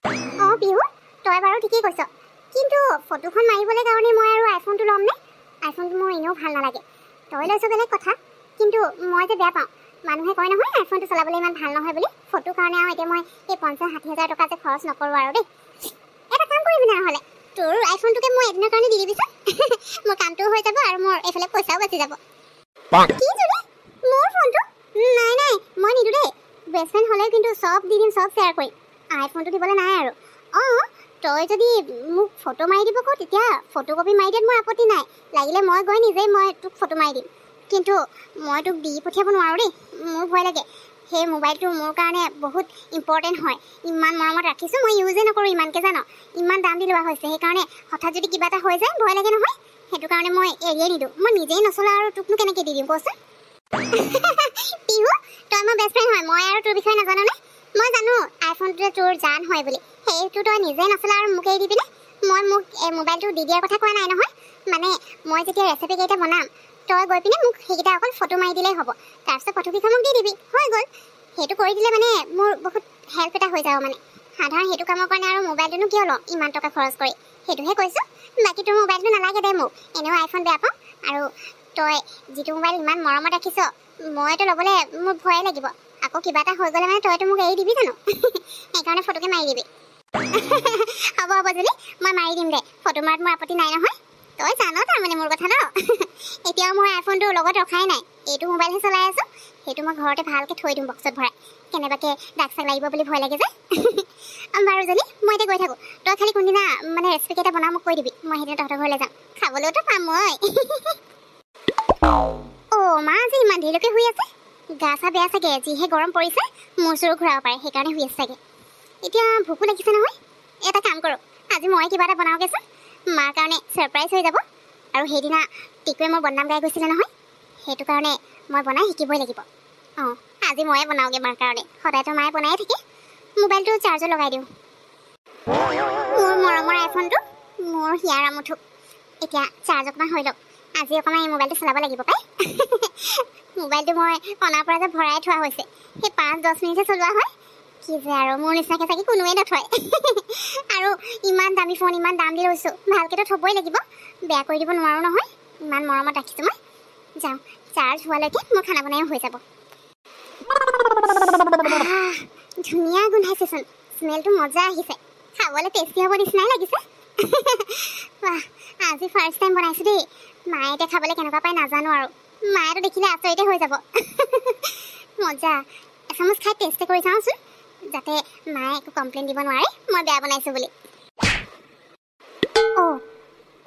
পিহু তই বাৰু ঠিকেই কৈছ, কিন্তু ফটোখন মাৰিবলৈ কাৰণে মই আৰু আইফোনটো ল'ম নে? আইফোনটো মোৰ এনেও ভাল নালাগে। তই লৈছ বেলেগ কথা, কিন্তু মই যে বেয়া পাওঁ। মানুহে কয় নহয় আইফোনটো চলাবলৈ ইমান ভাল নহয় বুলি। ফটোৰ কাৰণে আৰু এতিয়া মই এই 50-60 হাজাৰ টকা যে খৰচ নকৰোঁ আৰু দেই। এটা কাম কৰিবি নহ'লে, তোৰ আইফোনটোকে মই এদিনৰ কাৰণে দি দিবিচোন। মোৰ কামটোও হৈ যাব আৰু মোৰ এইফালে পইচাও বাচি যাব। কি যদি মোৰ ফোনটো? নাই নাই, মই নিদিওঁ দেই। বেষ্ট ফ্ৰেণ্ড হ'লেও কিন্তু চব দি দিম, চব শ্বেয়াৰ কৰিম। আইফোনটো দিবলৈ নাই আৰু। তই যদি মোক ফটো মাৰি দিব কওঁ তেতিয়া ফটো কপি মাৰি দিয়াত মোৰ আপত্তি নাই। লাগিলে মই গৈ নিজেই মই তোক ফটো মাৰি দিম, কিন্তু মই তোক দি পঠিয়াব নোৱাৰোঁ দেই। মোৰ ভয় লাগে। সেই মোবাইলটো মোৰ কাৰণে বহুত ইম্পৰ্টেণ্ট হয়। ইমান মৰমত ৰাখিছোঁ, মই ইউজেই নকৰোঁ ইমানকৈ জানো। ইমান দাম দি লোৱা হৈছে, সেইকাৰণে হঠাৎ যদি কিবা এটা হৈ যায় ভয় লাগে নহয়। সেইটো কাৰণে মই এৰিয়ে নিদিওঁ। মই নিজেই নচলাওঁ আৰু তোকনো কেনেকৈ দি দিম কচোন? পিহু তই মোৰ বেষ্ট ফ্ৰেণ্ড হয়, মই আৰু তোৰ বিষয়ে নাজানো নে? মই জানো আইফোনটোৱে তোৰ জান হয় বুলি। সেইটো তই নিজেই নচলা আৰু মোক এৰি দিবিনে? মই মোক মোবাইলটো দি দিয়াৰ কথা কোৱা নাই নহয়। মানে মই যেতিয়া ৰেচিপিকেইটা বনাম তই গৈ পিনে মোক সেইকেইটা অকল ফটো মাৰি দিলেই হ'ব। তাৰপিছত ফটোকেইখন মোক দি দিবি, হৈ গ'ল। সেইটো কৰি দিলে মানে মোৰ বহুত হেল্প এটা হৈ যাব। মানে সাধাৰণ সেইটো কামৰ কাৰণে আৰু মোবাইলটোনো কিয় ল'ম ইমান টকা খৰচ কৰি, সেইটোহে কৈছোঁ। বাকী তোৰ মোবাইলটো নালাগে দে মোক, এনেও আইফোন বেয়া পাওঁ। আৰু তই যিটো মোবাইল ইমান মৰমত ৰাখিছ, মইতো ল'বলৈ মোৰ ভয়ে লাগিব। আকৌ কিবা এটা হৈ গ'লে মানে তইতো মোক এৰি দিবি জানো? সেইকাৰণে ফটোকে মাৰি দিবি। হ'ব হ'ব যদি মই মাৰি দিম দে, ফটো মৰাত মোৰ আপত্তি নাই নহয়। তই জান তাৰমানে মোৰ কথা ন? এতিয়াও মই আইফোনটো লগত ৰখাই নাই, এইটো মোবাইলহে চলাই আছোঁ। সেইটো মই ঘৰতে ভালকৈ থৈ দিম বক্সত ভৰাই। কেনেবাকৈ দাগ চাগ লাগিব বুলি ভয় লাগে যে। বাৰু যদি মই এতিয়া গৈ থাকোঁ, তই খালি কোনদিনা মানে ৰেচিপিকেইটা বনাওঁ মোক কৈ দিবি। মই সেইদিনা তহঁতৰ ঘৰলৈ যাম, খাবলৈওতো পাম মই। মা আজি ইমান দেৰিলৈকে শুই আছে। গা চা বেয়া চাগে, যিহে গৰম পৰিছে মূৰ চুৰো ঘূৰাব পাৰে, সেইকাৰণে শুই আছে চাগে। এতিয়া ভোকো লাগিছে নহয়। এটা কাম কৰোঁ, আজি মই কিবা এটা বনাওঁগৈচোন। মাৰ কাৰণে ছাৰপ্ৰাইজ হৈ যাব। আৰু সেইদিনা টিকুৱে মোৰ বদনাম গাই গৈছিলে নহয়, সেইটো কাৰণে মই বনাই শিকিবই লাগিব। আজি ময়ে বনাওঁগৈ মাৰ কাৰণে। সদায়তো মায়ে বনায়ে থাকে। মোবাইলটো চাৰ্জত লগাই দিওঁ। মোৰ মৰমৰ আইফোনটো, মোৰ হিয়াৰ আমুঠু। এতিয়া চাৰ্জ অকণমান হৈ লওক, আজি অকণমান এই মোবাইলটো চলাব লাগিব পাই। মোবাইলটো মই অনাৰ পৰা যে ভৰাই থোৱা হৈছে, সেই 5-10 মিনিটহে চলোৱা হয়। কি যে আৰু মোৰ নিচিনাকৈ চাগে কোনোৱে নথয়। আৰু ইমান দামী ফোন, ইমান দাম দি লৈছোঁ, ভালকৈতো থ'বই লাগিব। বেয়া কৰি দিব নোৱাৰোঁ নহয়, ইমান মৰমত ৰাখিছোঁ মই। যাওঁ, চাৰ্জ হোৱালৈকে মোৰ খানা বনাই হৈ যাব। ধুনীয়া গোন্ধাইছেচোন, স্মেলটো মজা আহিছে। খাবলৈ টেষ্টি হ'ব নিচিনাই লাগিছে। আজি ফাৰ্ষ্ট টাইম বনাইছোঁ দেই। মায়ে এতিয়া খাবলৈ কেনেকুৱা পাই নাজানো আৰু। মায়েতো দেখিলে আচৰিতে হৈ যাব। মজা। এচামুচ খাই টেষ্টে কৰি চাওঁচোন, যাতে মায়ে একো কমপ্লেইন দিব নোৱাৰে মই বেয়া বনাইছোঁ বুলি।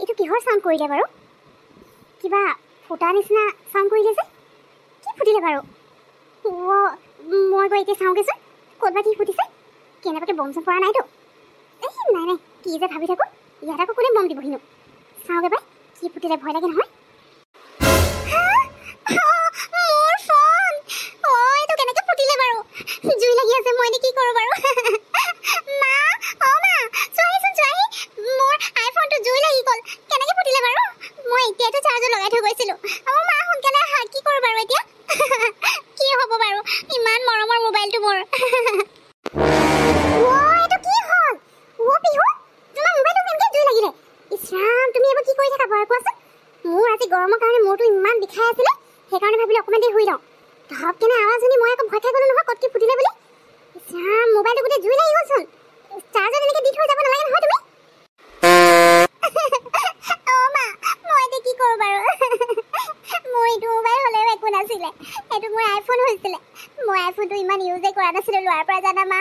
এইটো কিহৰ চাউণ্ড কৰিলে বাৰু? কিবা ফুটা নিচিনা চাউণ্ড কৰিলে যে, কি ফুটিলে বাৰু? মই গৈ এতিয়া চাওঁগৈচোন, ক'ৰবাত কি ফুটিছে। কেনেবাকৈ বম চম পৰা নাইতো? নাই নাই, কি যে ভাবি থাকোঁ, ইয়াত আকৌ কোনে বম দিবহিনো। চাওঁগৈ পাই কি ফুটিলে, ভয় লাগে নহয়। মোৰ ফোন! এইটো কেনেকৈ ফুটিলে বাৰু? জুই লাগি আছে, মই এতিয়া কি কৰোঁ বাৰু? মা, মা, চোৱাহিচোন চোৱাহি, মোৰ আইফোনটো জুই লাগি গ'ল। কেনেকৈ ফুটিলে বাৰু? মই এতিয়াতো চাৰ্জত লগাই থৈ গৈছিলোঁ। মা সোনকালে আহা, কি কৰোঁ বাৰু এতিয়া? কি হ'ব বাৰু, ইমান মৰমৰ মোবাইলটো মোৰ। এইটো কি হ'ল? পিহু, তোমাৰ মোবাইলটো কেনেকৈ জুই লাগিলে? ইছ ৰাম, তুমি এইবোৰ কি কৰি থাকা বাৰু কোৱাচোন? মোৰ আজি গৰমৰ কাৰণে মূৰটো ইমান বিষাই আছিলে, সেইকাৰণে ভাবিলোঁ অকণমান দেৰি শুই লওঁ। ধপকেনে আৱাজ শুনি মই আকৌ ভয় খাই গ'লোঁ নহয়, ক'ত কি ফুটিলে বুলি। ইছ ৰাম, মোবাইলটো গোটেই জুই লাগি গ'লচোন। চাৰ্জত এনেকৈ দি থৈ যাব নালাগে নহয় তুমি। মা, মই এতিয়া কি কৰোঁ বাৰু? মোৰ এইটো মোবাইল হ'লেও একো নাছিলে, এইটো মোৰ আইফোন হৈছিলে। মই আইফোনটো ইমান ইউজেই কৰা নাছিলোঁ লোৱাৰ পৰা, জানা মা।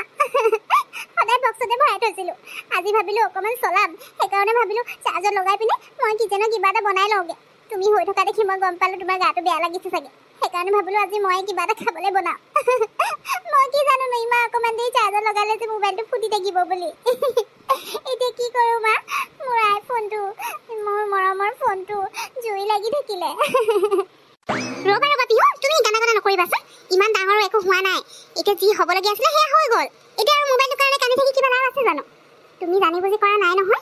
সদায় বক্সতে ভৰাই থৈছিলোঁ। আজি ভাবিলোঁ অকণমান চলাম, সেইকাৰণে ভাবিলোঁ চাৰ্জত লগাই পিনে মই কিচেনত কিবা এটা বনাই লওঁগৈ। তুমি হৈ থকা দেখি মই গম পালোঁ তোমাৰ গাটো বেয়া লাগিছে চাগে, সেইকাৰণে ভাবিলোঁ আজি মই কিবা এটা খাবলৈ বনাওঁ। মই কি জানো ন, ইমান অকণমান দেৰি চাৰ্জত লগালে যে মোবাইলটো ফুটি থাকিব বুলি। এতিয়া কি কৰোঁ মা? মোৰ আইফোনটো, মোৰ মৰমৰ ফোনটো জুই লাগি থাকিলে। ৰ'বা পিহু, তুমি গানা নকৰিবাচোন। ইমান ডাঙৰ একো হোৱা নাই। এতিয়া যি হ'বলগীয়া আছিলে সেয়া হৈ গ'ল। এতিয়া আৰু মোবাইলটোৰ কাৰণে কান্দি থাকি কিবা লাভ আছে জানো? তুমি জানি বুজি কৰা নাই নহয়।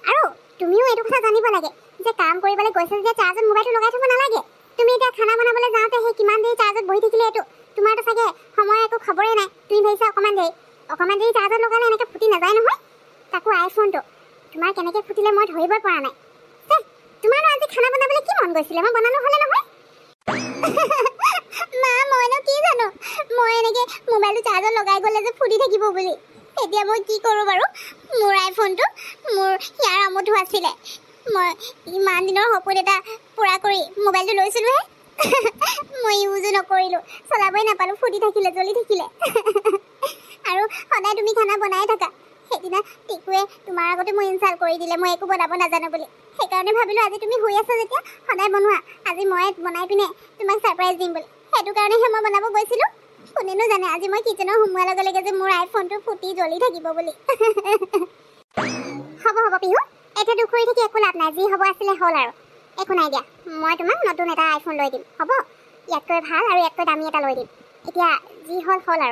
আৰু তুমিও এইটো কথা জানিব লাগে যে কাম কৰিবলৈ গৈছে যে চাৰ্জত মোবাইলটো লগাই থ'ব নালাগে। তুমি এতিয়া খানা বনাবলৈ যাওঁতে সেই কিমান দেৰি চাৰ্জত বহি থাকিলে, এইটো তোমাৰতো চাগে সময় একো খবৰেই নাই। তুমি ভাবিছা অকণমান দেৰি চাৰ্জত লগালে এনেকৈ ফুটি নাযায় নহয়। তাকো আইফোনটো তোমাৰ কেনেকৈ ফুটিলে মই ধৰিবই পৰা নাই। তোমাৰ আজি খানা বনাবলৈ কি মন গৈছিলে? মই বনালো হ'লে নহয়। মা মইনো কি জানো, মই এনেকৈ মোবাইলটো চাৰ্জত লগাই গ'লে যে ফুটি থাকিব বুলি। এতিয়া মই কি কৰোঁ বাৰু? মোৰ আইফোনটো মোৰ ইয়াৰ আমোদো আছিলে। মই ইমান দিনৰ সপোন এটা পূৰা কৰি মোবাইলটো লৈছিলোঁহে। মই ইউজো নকৰিলোঁ, চলাবই নাপালোঁ, ফুটি থাকিলে, জ্বলি থাকিলে। আৰু সদায় তুমি খানা বনাই থাকা। সেইদিনা টিকুৱে তোমাৰ আগতে মই ইনচাল্ট কৰি দিলে, মই একো বনাব নাজানো বুলি। সেইকাৰণে ভাবিলোঁ আজি তুমি শুই আছা যেতিয়া সদায় বনোৱা, আজি মই বনাই পিনে তোমাক ছাৰপ্ৰাইজ দিম বুলি। সেইটো কাৰণেহে মই বনাব গৈছিলোঁ। কোনেনো জানে আজি মই কিচেনত সোমোৱাৰ লগে লগে যে মোৰ আইফোনটো ফুটি জ্বলি থাকিব বুলি। হ'ব হ'ব পিহু, এতিয়া দুখ কৰি থাকি একো লাভ নাই। যি হ'ব আছিলে হ'ল আৰু একো নাই দিয়া। মই তোমাক নতুন এটা আইফোন লৈ দিম, হ'ব? ইয়াতকৈ ভাল আৰু ইয়াতকৈ দামী এটা লৈ দিম। এতিয়া যি হ'ল হ'ল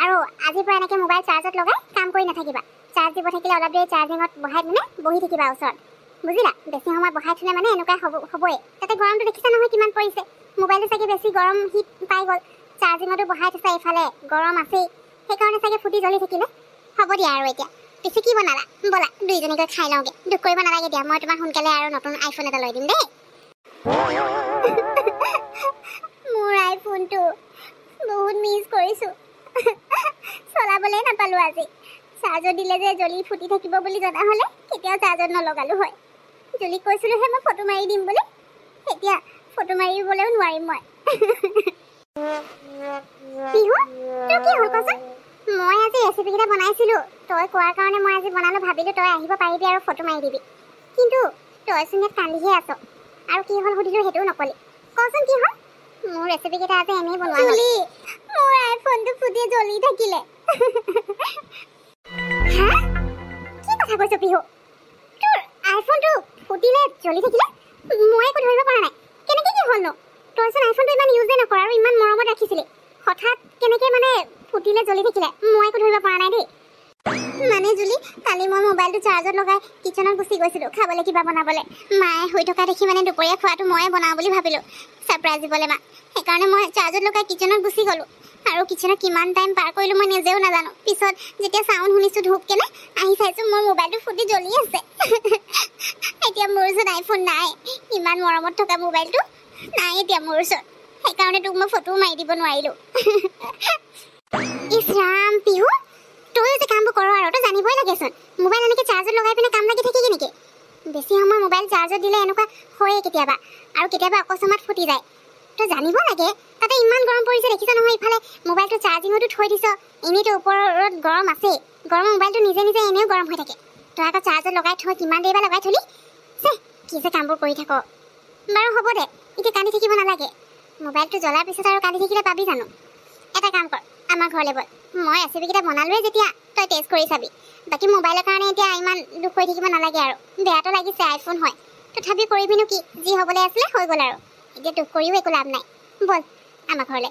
আৰু আজিৰ পৰা এনেকৈ মোবাইল চাৰ্জত লগাই কাম কৰি নাথাকিবা। চাৰ্জ দিব থাকিলে অলপ দেৰি চাৰ্জিঙত বহাই পিনে বহি থাকিবা ওচৰত, বুজিলা? বেছি সময় বহাই থ'লে মানে এনেকুৱা হ'বই। তাতে গৰমটো দেখিছা নহয় কিমান পৰিছে। মোবাইলটো চাগে বেছি গৰম হিট পাই গ'ল। চাৰ্জিঙতো বহাই থৈছা, এইফালে গৰম আছেই, সেইকাৰণে চাগে ফুটি জ্বলি থাকিলে। হ'ব দিয়া আৰু এতিয়া পিছে কি বনালা? ব'লা দুইজনীকৈ খাই লওঁগৈ। দুখ কৰিব নালাগে দিয়া, মই তোমাক সোনকালে আৰু নতুন আইফোন এটা লৈ দিম দেই। মোৰ আইফোনটো বহুত মিছ কৰিছোঁ। চলাবলৈ নাপালোঁ আজি। চাৰ্জত দিলে যে জ্বলি ফুটি থাকিব বুলি জনা হ'লে কেতিয়াও চাৰ্জত নলগালোঁ হয়। জ্বলি কৈছিলোঁহে মই ফটো মাৰি দিম বুলি, এতিয়া ফটো মাৰিবলৈও নোৱাৰিম মই। পিহু তোৰ কি হ'ল কচোন? মই আজি ৰেচিপিকেইটা বনাইছিলোঁ, তই কোৱাৰ কাৰণে মই আজি বনালোঁ। ভাবিলোঁ তই আহিব পাৰিবি আৰু ফটো মাৰি দিবি, কিন্তু তইচোন ইয়াত কান্দিহে আছ। আৰু কি হ'ল সুধিলোঁ সেইটোও নকলি। কচোন কি হ'ল? মোৰ ৰেচিপিকেইটা আজি এনেই বনোৱা হ'ল। মোৰ আইফোনটো ফুটি জ্বলি থাকিলে। হা? কি কথা কৈছ পিহু? তোৰ আইফোনটো ফুটিলে জ্বলি থাকিলে? মই একো ধৰিব পৰা নাই। কেনেকৈ কি হ'লনো? তইচোন আইফোনটো ইমান ইউজে নকৰ আৰু ইমান মৰমত ৰাখিছিলি, হঠাৎ কেনেকৈ মানে ফুটিলে জ্বলি থাকিলে? মই একো ধৰিব পৰা নাই দেই। মানে জুলি, কালি মই মোবাইলটো চাৰ্জত লগাই কিচেনত গুচি গৈছিলোঁ খাবলৈ কিবা বনাবলৈ। মায়ে শুই থকা দেখি মানে দুপৰীয়া খোৱাটো ময়ে বনাওঁ বুলি ভাবিলোঁ ছাৰপ্ৰাইজ দিবলৈ মাক। সেইকাৰণে মই চাৰ্জত লগাই কিচেনত গুচি গ'লোঁ। আৰু কিচেনত কিমান টাইম পাৰ কৰিলোঁ মই নিজেও নাজানো। পিছত যেতিয়া চাউণ্ড শুনিছোঁ ধূপকেনে আহি চাইছোঁ মোৰ মোবাইলটো ফুটি জ্বলি আছে। এতিয়া মোৰ ওচৰত আইফোন নাই, ইমান মৰমত থকা মোবাইলটো নাই এতিয়া মোৰ ওচৰত। সেইকাৰণে তোক মই ফটোও মাৰি দিব নোৱাৰিলোঁ। ইছ ৰাম পিহু, তই যে কামবোৰ কৰ আৰু তই জানিবই লাগেচোন। মোবাইল এনেকৈ চাৰ্জত লগাই পিনে কাম লাগি থাকিবি নেকি? বেছি সময় মোবাইল চাৰ্জত দিলে এনেকুৱা হয়েই কেতিয়াবা, আৰু কেতিয়াবা অকস্মাত ফুটি যায়। তই জানিব লাগে। তাতে ইমান গৰম পৰিছে দেখিছ নহয়, ইফালে মোবাইলটো চাৰ্জিঙতো থৈ দিছ। এনেইতো ওপৰত গৰম আছেই, গৰম মোবাইলটো নিজে নিজে এনেও গৰম হৈ থাকে। তই আকৌ চাৰ্জত লগাই থৈ কিমান দেৰি বা লগাই থলি? কি যে কামবোৰ কৰি থাক। বাৰু হ'ব দে, এতিয়া কান্দি থাকিব নালাগে। মোবাইলটো জ্বলাৰ পিছত আৰু কান্দি থাকিলে পাবি জানো? এটা কাম কৰ, আমাৰ ঘৰলৈ ব'ল। মই ৰেচিপিকেইটা বনালোৱে যেতিয়া তই টেষ্ট কৰি চাবি। বাকী মোবাইলৰ কাৰণে এতিয়া ইমান দুখ কৰি থাকিব নালাগে আৰু। বেয়াটো লাগিছে, আইফোন হয়, তথাপি কৰিবিনো কি? যি হ'বলৈ আছিলে হৈ গ'ল আৰু। এতিয়া দুখ কৰিও একো লাভ নাই। ব'ল আমাৰ ঘৰলৈ।